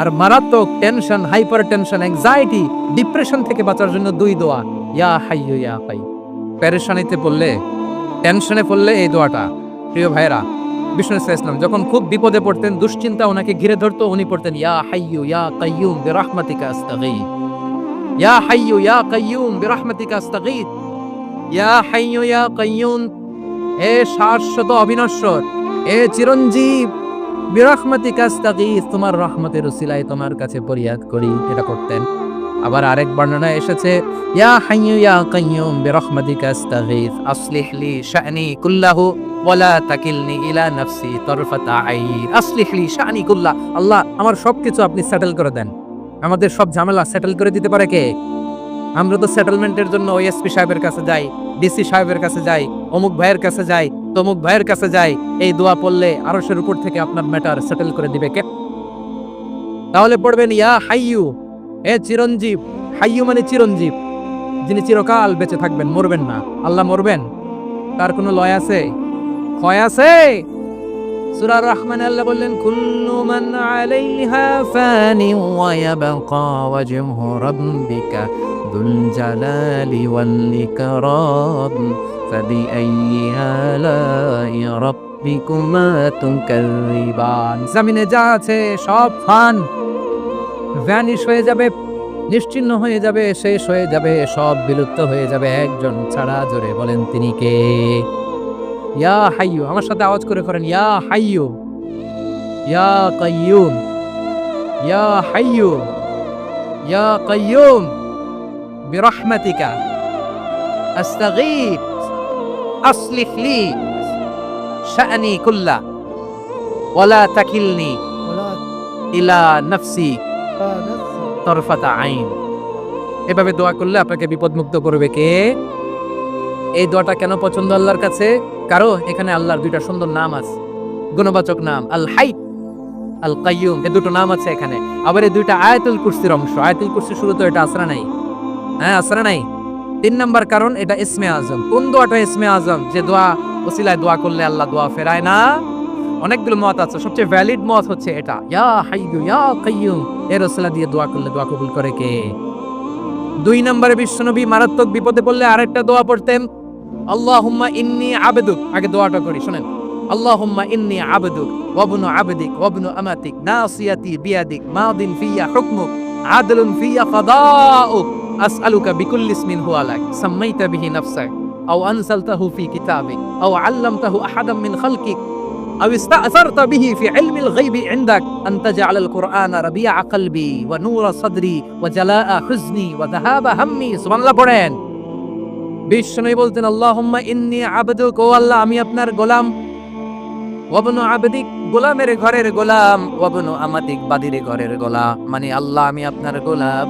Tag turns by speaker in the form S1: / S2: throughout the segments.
S1: আর মারাত্মক tension, hyper tension, anxiety, depression থেকে বাঁচার জন্য 2 দোয়া, ইয়া হাইয়ু ইয়া কাইয়ুম। পেরেশানিতে পড়লে, টেনশনে পড়লে এই দোয়াটা। প্রিয় ভাইরা, বিষ্ণু ইসলাম যখন খুব বিপদে পড়তেন, দুশ্চিন্তা ওনাকে ঘিরে ধরতো, উনি পড়তেন ইয়া হাইয়ু ইয়া কাইয়ুম বিরহমাতিকা আস্তাগীথ, ইয়া হাইয়ু ইয়া কাইয়ুম বিরহমাতিকা আস্তাগীথ, ইয়া হাইয়ু ইয়া কাইয়ুম, হে শাশ্বত অবিনশ্বর, হে চিরঞ্জীব, বিরহমাতিকা আস্তাগীথ, তোমার রহমতের উসিলায় তোমার কাছে ফরিয়াদ করি। এটা করতেন। আবার আরেক বর্ণনায় এসেছে ইয়া হাইয়ু ইয়া কাইয়ুম বিরহমাতিকা আস্তাগীথ আসলিহ লি শা'নি কুল্লাহু ওয়ালা তাকিলনি ইলা নাফসি তারফাতা আইন। আসলিহ লি শা'নি কুল্লাহ, আল্লাহ আমার সবকিছু আপনি সেটেল করে দেন। আমাদের সব ঝামেলা সেটেল করে দিতে পারে কে? আমরা তো সেটেলমেন্টের জন্য ওএসপি সাহেবের কাছে যাই, ডিসি সাহেবের কাছে যাই, অমুক ভাইয়ের কাছে যাই, তমুক ভাইয়ের কাছে যাই। এই দোয়া পড়লে আরশের উপর থেকে আপনার ম্যাটার সেটেল করে দিবে কে? তাহলে পড়বেন ইয়া হাইয়ু, হে চিরঞ্জীব। হাইয়ু মানে চিরঞ্জীব, যিনি চিরকাল বেঁচে থাকবেন, মরবেন না। আল্লাহ মরবেন? তার কোনো লয় আছে? ক্ষয় আছে? সূরা রহমানে আল্লাহ বললেন কুল্লু মান আলাইহা ফানি ওয়া ইয়াবকা ওয়াজহু রাব্বিকা যুল জালালি ওয়াল ইকরাম ফাবিআইয়ি আলাই রাব্বিকুমা তুকাযিবান। জমিনে যা আছে সব ভ্যানিশ হয়ে যাবে, নিশ্চিহ্ন হয়ে যাবে, শেষ হয়ে যাবে, সব বিলুপ্ত হয়ে যাবে, একজন ছাড়া। জোরে বলেন তিনি কে? ইয়া হাইয়ু। আমার সাথে আওয়াজ করে করেন ইয়া হাইয়ু ইয়া কাইয়ুম, ইয়া হাইয়ু ইয়া কাইয়ুম বিরহমাতিকা আস্তাগীথ আসলিহ লি শা'নি কুল্লাহ ওয়ালা তাকিলনি ইলা নাফসি তরফাতা আইন। এভাবে দোয়া করলে আপনাকে বিপদমুক্ত করবে কে? এই দোয়াটা কেন পছন্দ আল্লাহর কাছে? কারণ এখানে আল্লাহর 2টা সুন্দর নাম আছে, গুণবাচক নাম, আল হাই, আল কাইয়ুম। এই 2টো নাম আছে এখানে। আবার এই 2টা আয়াতুল কুরসির অংশ। আয়াতুল কুরসি শুরু তো এটা আসরা নাই, হ্যাঁ আসরা নাই। 3 নাম্বার কারণ এটা ইসমে আজম। কোন দোয়াটা ইসমে আজম? যে দোয়া ওসিলায় দোয়া করলে আল্লাহ দোয়া ফেরায় না। অনেকগুলো মত আছে, সবচেয়ে ভ্যালিড মত হচ্ছে এটা, ইয়া হাইয়ু ইয়া কাইয়ুম। এর ওসিলা দিয়ে দোয়া করলে দোয়া কবুল করে কে? 2 নম্বরে বিশ্বনবী মারাত্মক বিপদে পড়লে আরেকটা দোয়া পড়তেন, আল্লাহুম্মা ইন্নী আবদুক। আগে দোয়াটা করি, শুনেন। আল্লাহুম্মা ইন্নী আবদুক ওয়া ইবনু আবদিক ওয়া ইবনু আমাতিক নাসিয়াতি বিয়াদিক মাদিন ফিয়া হুকমুক আদলুন ফিয়া কাদাউক আসআলুকা বিকুল্লি ইসমিন হুয়া লাক সাম্মাইতা বিহি নাফসাক আও আনজালতাহু ফি কিতাবিক আও আল্লামতাহু আহাদাম মিন খালকিক আও ইস্তা'সারতা বিহি ফি ইলমিল গায়বি ইনদাক আন তাজআলাল কুরআনা রাবিআ কলবি ওয়া নূরা সাদরি ওয়া জালাআ হুজনি ওয়া যাহাবা হাম্মি। সুবহানাল্লাহ পড়েন। বিষ্ণু বলতেন আল্লাহুম্মা ইন্নী আবদুক, ও আল্লাহ আমি আপনার গোলাম, ওয়া ইবনু আবদিক, গোলামের ঘরের গোলাম, ওয়া ইবনু আমাতিক, বাদীর ঘরের গোলাম। মানে আল্লাহ আমি আপনার গোলাম।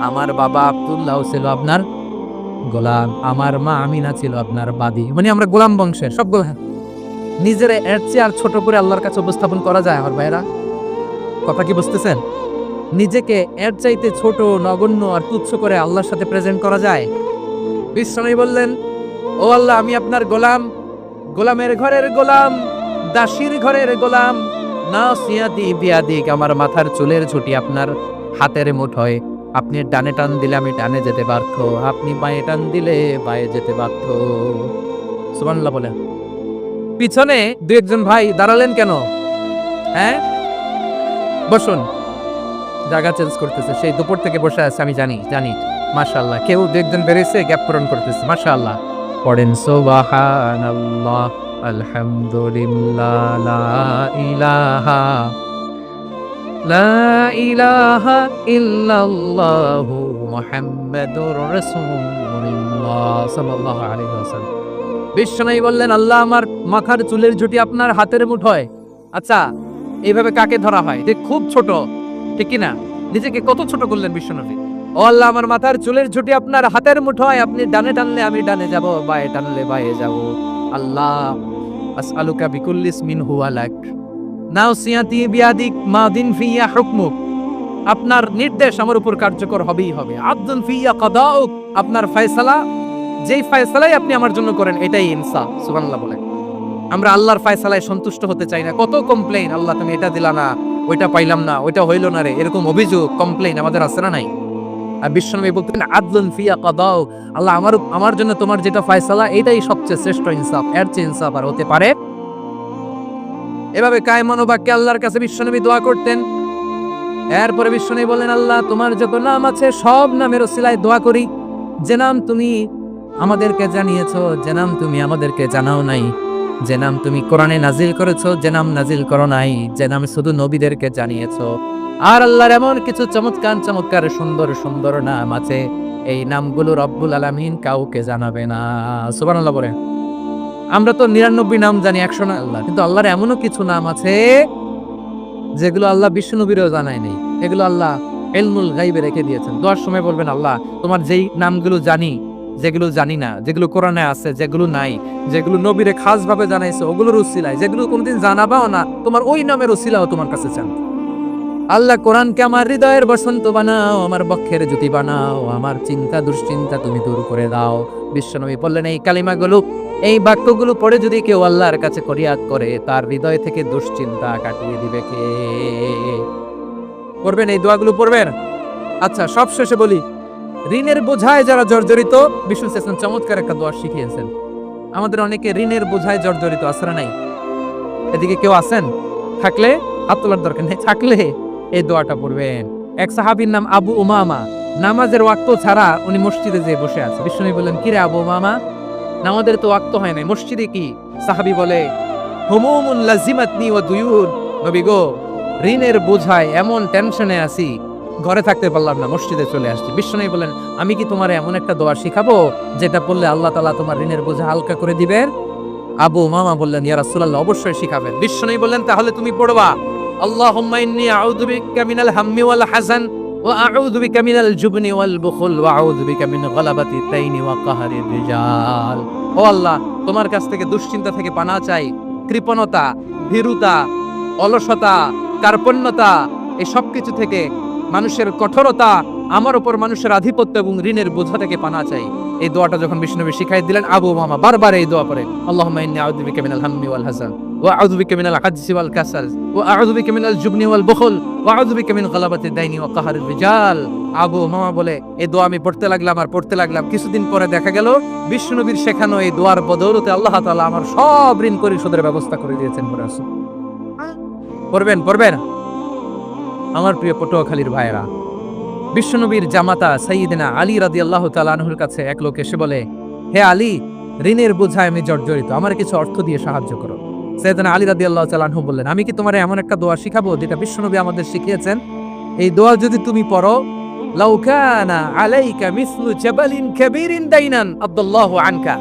S1: আমার বাবা আব্দুল্লাহ ছিল আপনার গোলাম, আমার মা আমিনা ছিল আপনার বাদী। মানে আমরা গোলাম বংশের সব গোলাম। নিজের এর চেয়ে আর ছোট করে আল্লাহর কাছে উপস্থাপন করা যায় আমার ভাইরা? কথা কি বুঝতেছেন? নিজেকে এর চাইতে ছোট, নগণ্য আর তুচ্ছ করে আল্লাহর সাথে প্রেজেন্ট করা যায়? বিষ্ণু বললেন ও আল্লাহ আমি আপনার গোলাম, গোলামের ঘরের গোলাম, দাসীর ঘরের গোলাম, নাসিয়াতি বিয়াদিক, আমার মাথার চুলের ঝুঁটি আপনার হাতের মুঠোয়। আপনি ডানে টান দিলে আমি ডানে যেতে পারতো, আপনি বাঁয়ে টান দিলে বাঁয়ে যেতে পারতো। সুবহানাল্লাহ বলেন। পিছনে 2-1 ভাই দাঁড়ালেন কেন? হ্যাঁ বসুন। জায়গা চেঞ্জ করতেছে, সেই দুপুর থেকে বসে আছে আমি জানি। মাশাআল্লাহ। কেউ 2-1 বেরিয়েছে, গ্যাপ পূরণ করতেছে। মাশাআল্লাহ। পড়েন সুবহানাল্লাহ আলহামদুলিল্লাহ লা ইলাহা ইল্লাল্লাহু মুহাম্মাদুর রাসূলুল্লাহ সাল্লাল্লাহু আলাইহি ওয়াসাল্লাম। বিশ্বনবী বললেন আল্লাহ আমার মাথার চুলের ঝুঁটি আপনার হাতের মুঠোয়। আচ্ছা এইভাবে কাকে ধরা হয়? যে খুব ছোট, ঠিক কি না? নিজেকে কত ছোট করলেন বিশ্বনবী। ও আল্লাহ আমার মাথার চুলের ঝুঁটি আপনার হাতের মুঠোয়, আপনি ডানে টানলে আমি ডানে যাব, বাঁয়ে টানলে বাঁয়ে যাব। আল্লাহ আসআলুকা বিকুল্লি ইসমিন হুয়া লাক নাসিয়াতি বিয়াদিক মাদিন ফিয়া হুকমুক, আপনার নির্দেশ আমার উপর কার্যকর হবেই হবে। আদলুন ফিয়া কাদাউক, আপনার ফয়সালা, যেই ফয়সালাই আপনি আমার জন্য করেন এটাই ইনসাফ। সুবহানাল্লাহ বলেন। আমরা আল্লাহর ফয়সালায় সন্তুষ্ট হতে চাই না। কত কমপ্লেইন, আল্লাহ তুমি এটা দিলা না, ওইটা পাইলাম না, ওইটা হইল না রে, এরকম অভিযোগ কমপ্লেইন আমাদের আছে না নাই? আর বিশ্বনবী বলতেন আদলুন ফিয়া কাদাও, আল্লাহ আমার জন্য তোমার যেটা ফয়সালা এটাই সবচেয়ে শ্রেষ্ঠ ইনসাফ, এর চেয়ে ইনসাফ আর হতে পারে। এভাবে কায়মান বাক্যে আল্লাহর কাছে বিশ্বনবী দোয়া করতেন। এরপরে বিশ্বনবী বলেন, আল্লাহ তোমার যত নাম আছে সব নামের ওসিলায় দোয়া করি, যে নাম তুমি আমাদেরকে জানিয়েছো, যে নাম তুমি আমাদেরকে জানাও নাই, যে নাম তুমি কোরআনে নাজিল করেছো, যে নাম নাজিল করো নাই, যে নাম শুধু নবীদেরকে জানিয়েছো। আর আল্লাহর এমন কিছু চমৎকার চমৎকার সুন্দর সুন্দর নাম আছে, এই নামগুলো রব্বুল আলামিন কাউকে জানাবে না। সুবহানাল্লাহ বলে। আমরা তো 99 নাম জানি, 100 না আল্লাহ, কিন্তু আল্লাহর এমনও কিছু নাম আছে যেগুলো আল্লাহ বিশ্ব নবীরও জানায় নেই, এগুলো আল্লাহ ইলমুল গায়বে রেখে দিয়েছেন। দোয়ার সময় বলবেন, আল্লাহ তোমার যেই নামগুলো জানি, যেগুলো জানি না, যেগুলো কোরআনে আছে, যেগুলো নাই, যেগুলো নবীরে খাস ভাবে জানাইছে ওগুলোর উসিলায়, যেগুলো কোনোদিন জানাবাও না তোমার ওই নামের উসিলাও তোমার কাছে চান। আল্লাহ কোরআনকে আমার হৃদয়ের বসন্ত বানাও, আমার বক্ষের জ্যোতি বানাও, আমার চিন্তা দুশ্চিন্তা তুমি দূর করে দাও। বিশ্বনবী বললেন, এই কালিমাগুলো, এই বাক্যগুলো পড়ে যদি কেউ আল্লাহর কাছে ফরিয়াদ করে, তার হৃদয় থেকে দুশ্চিন্তা কাটিয়ে দিবে কে? পড়বেন, এই দোয়াগুলো পড়বেন। আচ্ছা, সব শেষে বলি, ঋণের বোঝায় যারা জর্জরিত, বিষ্ণু ইসলাম চমৎকার একটা দোয়া শিখিয়েছেন। আমাদের অনেকে ঋণের বোঝায় জর্জরিত, আসরা নাই? এদিকে কেউ আছেন? থাকলে হাত তোলার দরকার নেই, থাকলে এই দোয়াটা পড়বেন। এক সাহাবীর নাম আবু উমামা, নামাজের ওয়াক্ত ছাড়া উনি মসজিদে যেয়ে বসে আছে। বিষ্ণু বললেন, কিরে আবু উমামা, নামাজের তো ওয়াক্ত হয় নাই, মসজিদে কি? সাহাবী বলে, হুমুমুন লাজিমাতনি ওয়া দুয়ুন, নবী গো, ঋণের বোঝায় এমন টেনশনে আছি, ঘরে থাকতে পারলাম না, মসজিদে চলে আসছি। বিশ্বনবী বলেন, আমি কি তোমার এমন একটা দোয়া শিখাবো যেটা পড়লে আল্লাহ তাআলা তোমার ঋণের বোঝা হালকা করে দিবেন? আবু উমামা বললেন, ইয়া রাসূলুল্লাহ, অবশ্যই শিখাবেন। বিশ্বনবী বললেন, তাহলে তুমি পড়বা, আল্লাহুম্মা ইন্নী আউযু বিকা মিনাল হাম্মি ওয়াল হাযান ওয়া আউযু বিকা মিনাল জুবনি ওয়াল বুখল ওয়া আউযু বিকা মিন গালাবাতি তাইনি ওয়া কাহরির রিজাল। ও আল্লাহ, তোমার কাছ থেকে দুশ্চিন্তা থেকে পানাহ চাই, কৃপণতা, ভীরুতা, অলসতা, কার্পণ্যতা, এই সব কিছু থেকে, মানুষের কঠোরতা, আমার উপর মানুষের আধিপত্য এবং ঋণের বোঝা থেকে পানাহ চাই। এই দোয়াটা যখন বিষ্ণুনবী শিখাই দিলেন, আবু উমামা বারবার এই দোয়া পড়ে, আল্লাহুম্মা ইন্নী আউযু বিকা মিনাল হাম্মি ওয়াল হাযান ওয়া আউযু বিকা মিনাল আজজি ওয়াল কাসাল ওয়া আউযু বিকা মিনাল জুবনি ওয়াল বুখল ওয়া আউযু বিকা মিন গালাবাতি দাইনি ওয়া কাহরির রিজাল। আবু উমামা বলে, এই দোয়া আমি পড়তে লাগলাম। কিছুদিন পরে দেখা গেল বিষ্ণুনবীর শেখানো এই দোয়ার বদৌলতে আল্লাহ তাআলা আমার সব ঋণ পরিশোধের ব্যবস্থা করে দিয়েছেন। পড়বেন আমার প্রিয় পটুয়াখালীর ভাইয়েরা। বিশ্বনবীর জামাতা সাইয়্যিদিনা আলী রাদিয়াল্লাহু তাআলা আনহুর কাছে এক লোক এসে বলে, হে আলী, ঋণের বোঝায় আমি জর্জরিত, আমার কিছু অর্থ দিয়ে সাহায্য করো। সাইয়্যিদিনা আলী রাদিয়াল্লাহু তাআলা আনহু বললেন, আমি কি তোমার এমন একটা দোয়া শিখাবো যেটা বিশ্বনবী আমাদের শিখিয়েছেন? এই দোয়া যদি তুমি পড়ো, লাউ কানা আলাইকা মিসলু জাবালিন কাবীরিন দাইনান আব্দুল্লাহু আনকা,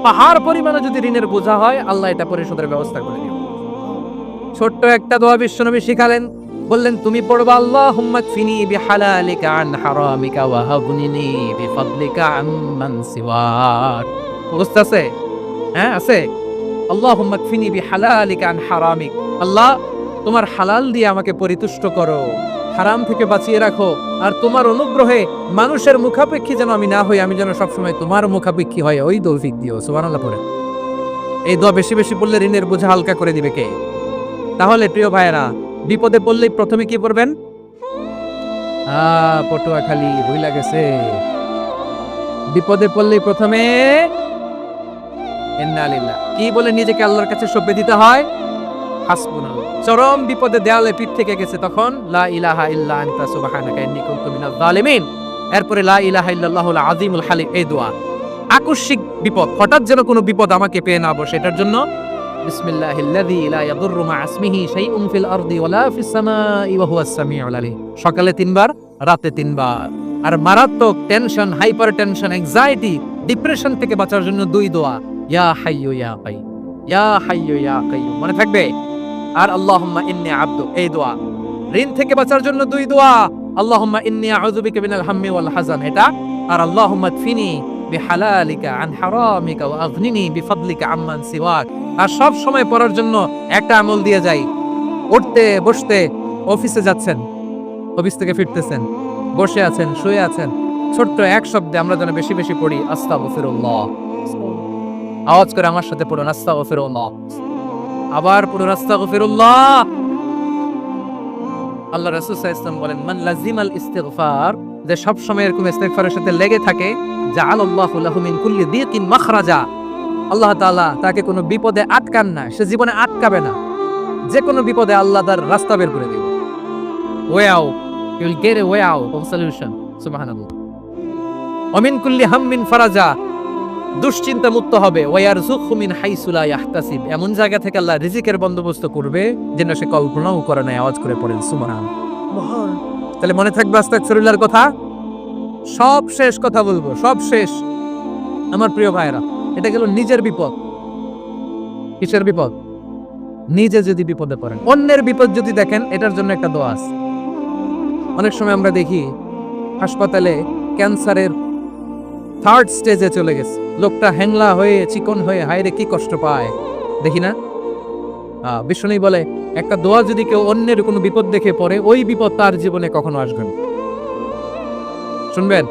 S1: পাহাড় পরিমাণে যদি ঋণের বোঝা হয়, আল্লাহ এটা পরিশোধের ব্যবস্থা করে দিবেন। ছোট্ট একটা দোয়া বিশ্বনবী শিখালেন, বললেন, তুমি পড়বা, আল্লাহুম্মা কফিনি বিহালালিকা আন হারামিকা ওয়া হাবনিনি বিফাদলিকা আম্মান সিওয়াক। বুঝতে আছে? হ্যাঁ, আছে। আল্লাহুম্মা কফিনি বিহালালিকা আন হারামিক, আল্লাহ তোমার হালাল দিয়ে আমাকে পরিতুষ্ট করো, হারাম থেকে বাঁচিয়ে রাখো, আর তোমার অনুগ্রহে মানুষের মুখাপেক্ষী যেন আমি না হই, আমি যেন সবসময় তোমার মুখাপেক্ষী হয়, ওই তৌফিক দিও। সুবহানাল্লাহ পড়ে। এই দোয়া বেশি বেশি পড়লে ঋণের বোঝা হালকা করে দিবে কে? তাহলে প্রিয় ভাইয়েরা, বিপদে পড়লেই প্রথমে কি পড়বেন? পটুয়াখালী ভুইলা গেছে। বিপদে পড়লেই প্রথমে ইন্না লিল্লাহ কি বলে নিজেকে আল্লাহর কাছে সঁপে দিতে হয়? হাসবুনাল্লাহ। চরম বিপদে দেয়ালে পিঠ থেকে গেছে, তখন লা ইলাহা ইল্লা আনতা সুবহানাকা ইন্নী কুনতু মিনাজ জালিমিন। এরপরে লা ইলাহা ইল্লাল্লাহুল আযীমুল হালিম, এই দোয়া। আকস্মিক বিপদ, হঠাৎ যেন কোনো বিপদ আমাকে পেয়ে না বসে, এটার জন্য বিসমিল্লাহিল্লাযী লা ইয়াদুররু মা ইসমিহি শাইউন ফিল আরদি ওয়ালা ফিস সামাই ওয়া হুয়াস সামিউল আলীম। সকালে 3 বার, রাতে 3 বার। আর মারাত্মক টেনশন, হাইপারটেনশন, অ্যাংজাইটি, ডিপ্রেশন থেকে বাঁচার জন্য 2 দোয়া, ইয়া হাইয়্যু ইয়া কাইয়্যুম, ইয়া হাইয়্যু ইয়া কাইয়্যুম, মনে থাকবে? আর আল্লাহুম্মা ইন্নী আবদু, এই দোয়া। ঋণ থেকে বাঁচার জন্য 2 দোয়া, আল্লাহুম্মা ইন্নী আউযু বিকা মিনাল হাম্মি ওয়াল হাযান, এটা। আর আল্লাহুম্মা কফিনি বিহালালিকা আন হারামিকা ওয়া আগনিনি বিফাদলিকা আম্মান সিওয়াক। আর সব সময় পড়ার জন্য একটা আমল দিয়ে যাই, উঠতে বসতে, অফিসে যাচ্ছেন, অফিস থেকে ফিরতেছেন, বসে আছেন, শুয়ে আছেন, ছোট্ট এক শব্দে আমরা যেন বেশি বেশি পড়ি, আস্তাগফিরুল্লাহ। আওয়াজ করে আমার সাথে পড়ুন, আস্তাগফিরুল্লাহ। আবার পড়ুন, আস্তাগফিরুল্লাহ। আল্লাহ রাসূল সাল্লাল্লাহু আলাইহি ওয়াসাল্লাম বলেন, মান লাজিমাল ইস্তিগফার, যে সব সময় এরকম ইস্তিগফারের সাথে লেগে থাকে, জাআলাল্লাহু লাহু মিন কুল্লি দিকিন মাখরাজা, আল্লাহ তাআলা তাকে কোনো বিপদে আটকান না, সে জীবনে আটকাবে না, যে কোনো বিপদে আল্লাহ তার রাস্তা বের করে দিবে। Way out, you will get a way out of solution. সুবহানাল্লাহ। ওয়া মিন কুল্লি হাম্মিন ফারাজা, দুশ্চিন্তা মুক্ত হবে। ওয়ারযুকহু মিন হাইসু লা ইয়াহতাসিব, এমন জায়গা থেকে আল্লাহ রিজিকের বন্দোবস্ত করবে যেন সে কল্পনাও করে না। আওয়াজ করে পড়েন সুবহানাল্লাহ। তাহলে মনে থাকবে আস্তাগফিরুল্লাহর কথা। সব শেষ কথা বলবো, সব শেষ আমার প্রিয় ভাইরা। এটা গেল নিজের বিপদ। কিসের বিপদ? নিজে যদি বিপদে পড়েন, অন্যের বিপদ যদি দেখেন, এটার জন্য একটা দোয়া আছে। অনেক সময় আমরা দেখি হাসপাতালে ক্যান্সারের 3rd স্টেজে চলে গেছে, লোকটা হ্যাংলা হয়ে চিকন হয়ে হায়রে কি কষ্ট পায়, দেখি না? বিষ্ণু বলে একটা দোয়া যদি কেউ অন্যের কোনো বিপদ দেখে পড়ে, ওই বিপদ তার জীবনে কখনো আসবে না। শুনবেন?